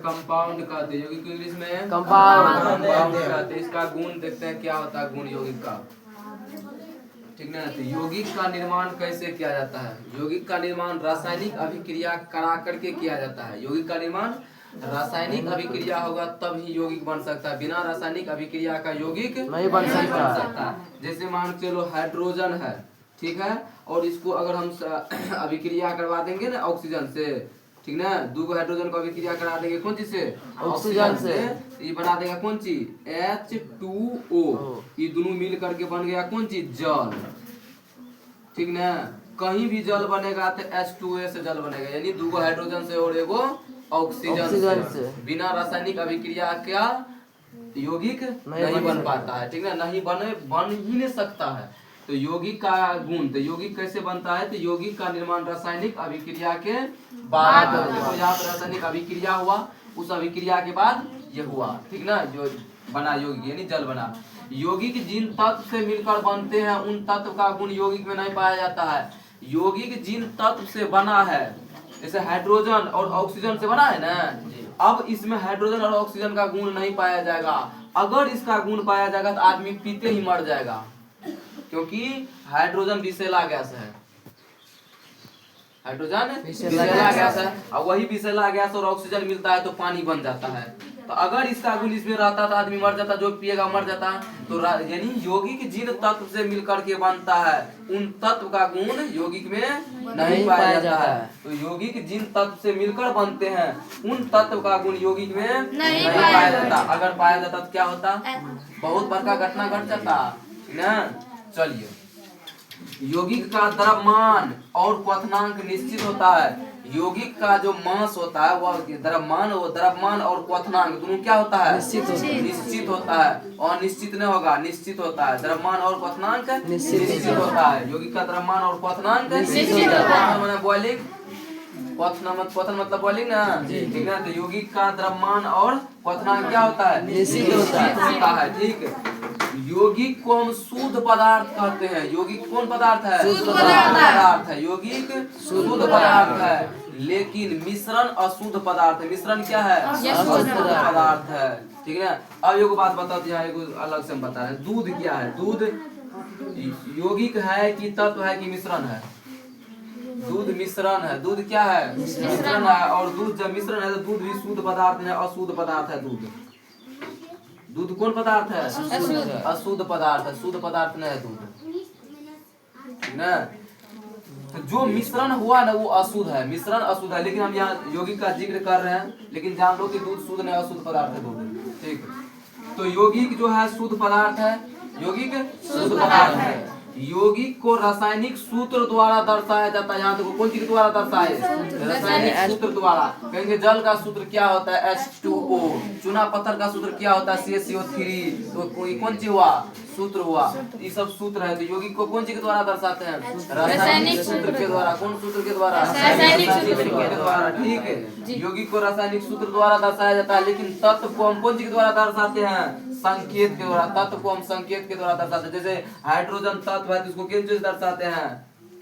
Compound कहते हैं, यौगिक को इंग्लिश में कंपाउंड कहते हैं। इसका गुण देखते हैं क्या होता है गुण यौगिक का, ठीक ना। तो यौगिक का निर्माण कैसे किया जाता है? यौगिक का निर्माण रासायनिक अभिक्रिया करा करके किया जाता है। यौगिक का निर्माण रासायनिक अभिक्रिया होगा तब ही यौगिक बन सकता है, बिना रासायनिक अभिक्रिया का यौगिक नहीं बन सकता। जैसे मान के चलो हाइड्रोजन है, ठीक है, और इसको अगर हम अभिक्रिया करवा देंगे ना ऑक्सीजन से, ठीक ना, दो हाइड्रोजन को अभिक्रिया करा देंगे कौन चीज से? ऑक्सीजन से। ये बना देगा कौन चीज? H2O। ये दोनों मिल करके बन गया कौन चीज? जल, ठीक ना। कहीं भी जल बनेगा तो H2O से जल बनेगा, यानी दो हाइड्रोजन से और एगो ऑक्सीजन से। बिना रासायनिक अभिक्रिया क्या यौगिक नहीं बन पाता है, ठीक ना, नहीं बन ही नहीं सकता है। तो यौगिक का गुण, तो यौगिक कैसे बनता है? तो यौगिक का निर्माण रासायनिक अभिक्रिया के बाद होता है। यहाँ पर रासायनिक अभिक्रिया हुआ, उस अभिक्रिया के बाद ये हुआ, ठीक ना, जो बना यौगिक यानी जल बना। यौगिक जिन तत्व से मिलकर बनते हैं उन तत्व का गुण यौगिक में नहीं पाया जाता है। यौगिक जिन तत्व से बना है, जैसे हाइड्रोजन और ऑक्सीजन से बना है ना, अब इसमें हाइड्रोजन और ऑक्सीजन का गुण नहीं पाया जाएगा। अगर इसका गुण पाया जाएगा तो आदमी पीते ही मर जाएगा, क्योंकि हाइड्रोजन विषैला गैस है। हाइड्रोजन विषैला गैस है, और वही विषैला गैस और ऑक्सीजन मिलता है तो पानी बन जाता है। तो अगर इसका गुण इसमें रहता तो आदमी मर जाता, जो पिएगा मर जाता। तो यानी यौगिक जिन तत्व से मिलकर के बनता है उन तत्व का गुण यौगिक में नहीं पाया जाता है। तो यौगिक जिन तत्व से मिलकर बनते हैं उन तत्व का गुण यौगिक में नहीं पाया जाता। अगर पाया जाता तो क्या होता? बहुत बड़का घटना घट जाता ना। चलिए, यौगिक का द्रव्यमान और क्वथनांक निश्चित होता है। यौगिक का जो मास होता है वह द्रव्यमान और क्वथनांक दोनों क्या होता है? निश्चित होता है। और निश्चित नहीं होगा, निश्चित होता है। द्रव्यमान और क्वथनांक निश्चित होता है। यौगिक का द्रव्यमान और क्वथनांक निश्चित होता है। बॉइलिंग, क्वथन मतलब बॉइलिंग ना, ठीक है। तो यौगिक का द्रव्यमान और क्वथनांक क्या होता है? निश्चित होता है, ठीक। यौगिक को हम शुद्ध पदार्थ कहते हैं। यौगिक कौन पदार्थ है? शुद्ध पदार्थ है। यौगिक शुद्ध पदार्थ है, लेकिन मिश्रण अशुद्ध पदार्थ है। मिश्रण क्या है? अशुद्ध पदार्थ है, ठीक है। अब एगो बात बताते हैं, एगो अलग से हम बता रहे हैं। दूध क्या है? दूध यौगिक है कि तत्व है कि मिश्रण है? दूध मिश्रण है। दूध क्या है? मिश्रण है। और दूध जब मिश्रण है तो दूध भी शुद्ध पदार्थ है, अशुद्ध पदार्थ है। दूध कौन पदार्थ है? अशुद्ध पदार्थ है, शुद्ध पदार्थ नहीं है दूध ना। तो जो मिश्रण हुआ ना वो अशुद्ध है, मिश्रण अशुद्ध है। लेकिन हम यहाँ यौगिक का जिक्र कर रहे हैं, लेकिन जान लो कि दूध शुद्ध नहीं, अशुद्ध पदार्थ है दूध, ठीक। तो यौगिक जो है शुद्ध पदार्थ है, यौगिक शुद्ध पदार्थ है। यौगिक को रासायनिक सूत्र द्वारा दर्शाया जाता है। यहाँ देखो कौन चीज द्वारा दर्शाए? रासायनिक सूत्र द्वारा। कहेंगे जल का सूत्र क्या होता है? H2O। चूना पत्थर का सूत्र क्या होता है? CaCO3। तो कौन चीज हुआ? सूत्र हुआ। ये सब सूत्र है। तो यौगिक को कौन चीज के द्वारा दर्शाते हैं? रासायनिक सूत्र के द्वारा। कौन सूत्र के द्वारा? रासायनिक सूत्र के द्वारा, ठीक है। यौगिक को रासायनिक सूत्र द्वारा दर्शाया जाता है, लेकिन तत्व को हम कौन चीज के द्वारा दर्शाते हैं? संकेत के द्वारा। तत्व को हम संकेत के द्वारा दर्शाते हैं। जैसे हाइड्रोजन तत्व है तो उसको किस चीज दर्शाते हैं?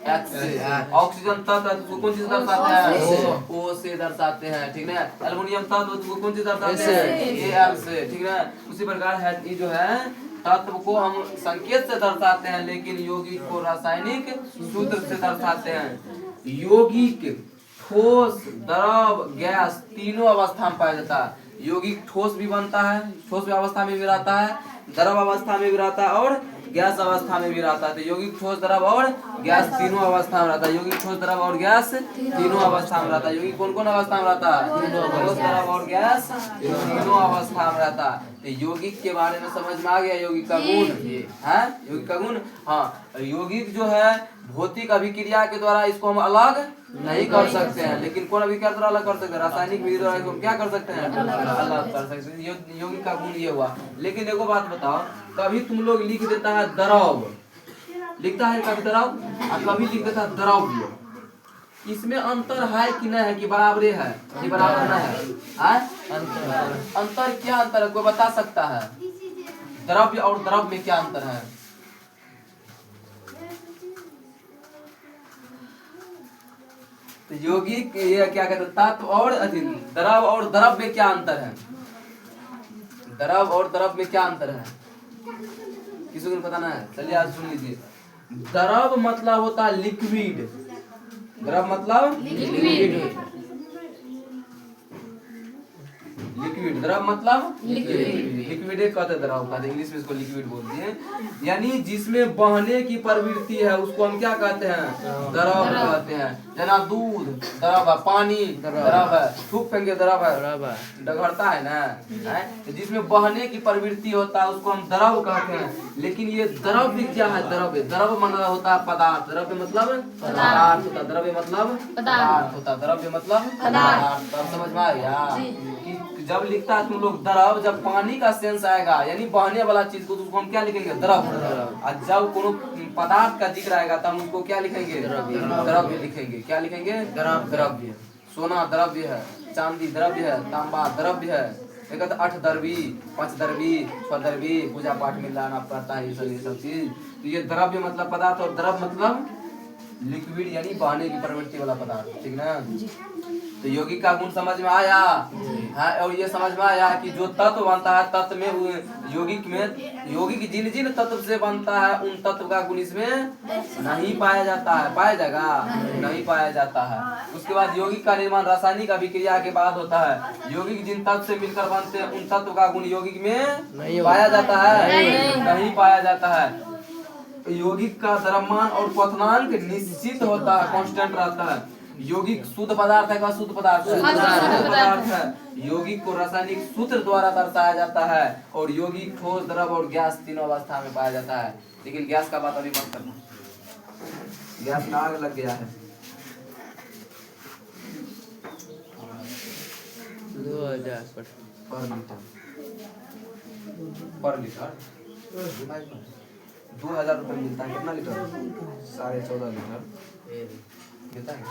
X से। ऑक्सीजन तत्व है तो उसको कौन चीज दर्शाते हैं? O से दर्शाते हैं, ठीक है। एल्युमिनियम तत्व है तो उसको कौन चीज दर्शाते हैं? Al से, ठीक है। उसी प्रकार है ये जो है तत्व को हम संकेत से दर्शाते हैं, लेकिन यौगिक को रासायनिक सूत्र से दर्शाते हैं। यौगिक ठोस, द्रव, गैस तीनों अवस्था में पाया जाता है। यौगिक ठोस भी बनता है, ठोस अवस्था में भी रहता है, द्रव अवस्था में भी रहता है और गैस अवस्था में भी रहता है। तो यौगिक ठोस, द्रव और गैस तीनों अवस्था में रहता है। यौगिक ठोस, द्रव और गैस तीनों अवस्था में रहता है। यौगिक कौन कौन अवस्था में रहता है? ठोस, द्रव और गैस तीनों अवस्था में रहता है। तो यौगिक के बारे में समझ में आ गया। यौगिक का गुण है, यौगिक का गुण। हाँ, यौगिक जो है भौतिक अभिक्रिया के द्वारा इसको हम अलग नहीं कर सकते हैं, लेकिन कौन अभिक्रिया द्वारा अलग कर सकते हैं? रासायनिक विधि द्वारा इसको क्या कर सकते हैं? अलग कर सकते हैं। यौगिक का गुण ये हुआ। लेकिन एगो बात बताओ, कभी तुम लोग लिख देता है द्रव, लिखता है कभी द्रव और कभी लिख देता है द्रव्य। इसमें अंतर है कि नहीं है? कि बराबरे है कि बराबर नहीं है? अंतर क्या अंतर है? कोई बता सकता है? द्रव्य और द्रव में क्या अंतर है? तो यौगिक ये क्या कहते हैं, तत्व और द्रव और द्रव में क्या अंतर है? द्रव और द्रव में क्या अंतर है? किसी को पता ना है? चलिए आज सुन लीजिए। द्रव मतलब होता है लिक्विड। द्रव मतलब लिक्विड। द्रव मतलब लिक्विड कहते हैं, द्रव कहते हैं, इंग्लिश में इसको लिक्विड बोलते हैं। यानी जिसमें बहने की प्रवृत्ति है उसको हम क्या कहते हैं? द्रव कहते हैं। जना दूध द्रव है, पानी द्रव है, थूक फेंके द्रव है, डगरता है ना, है? तो जिसमें बहने की प्रवृत्ति होता है उसको हम द्रव कहते हैं। लेकिन ये द्रव्य क्या है? द्रव्य द्रव मतलब होता है पदार्थ। द्रव्य मतलब पदार्थ होता है। द्रव्य मतलब पदार्थ होता है। द्रव्य मतलब पदार्थ। अब समझ में आ गया कि जब लिखता है तुम लोग द्रव, जब पानी का सेंस आएगा यानी बहने वाला चीज को, तो उसको हम क्या लिखेंगे? द्रव। और जब कोनो पदार्थ का जिक्र आएगा तो हम उसको क्या लिखेंगे? द्रव्य लिखेंगे। क्या लिखेंगे? द्रव्य। सोना द्रव्य है, चांदी द्रव्य है, तांबा द्रव्य है। एक 8 द्रवी, 5 द्रवी, 6 द्रवी, पूजा पाठ में लाना पड़ता है, ये सब चीज। तो ये द्रव्य मतलब पदार्थ और द्रव मतलब लिक्विड यानी बहने की प्रवृत्ति वाला पदार्थ। ठीक ना? तो यौगिक का गुण समझ में आया। हाँ, और ये समझ में आया कि जो तत्व बनता है, तत्व में यौगिक जिन जिन तत्व से बनता है उन तत्व का गुण इसमें नहीं पाया जाता है। पाया जाएगा? नहीं पाया जाता है। उसके बाद यौगिक का निर्माण रासायनिक अभिक्रिया के बाद होता है। यौगिक जिन तत्व से मिलकर बनते हैं उन तत्व का गुण यौगिक में पाया जाता है? नहीं पाया जाता है। यौगिक का द्रव्यमान और क्वथनांक निश्चित होता है, कांस्टेंट रहता है। यौगिक शुद्ध पदार्थ है का? शुद्ध पदार्थ है। यौगिक को रासायनिक सूत्र द्वारा दर्शाया जाता है। और यौगिक ठोस, द्रव और गैस तीनों अवस्था में पाया जाता है। लेकिन गैस का बात अभी मत करना, गैस में आग लग गया है। 2000 पर लीटर 2000 रुपये मिलता है। कितना लीटर? 14.5 लीटर मिलता है।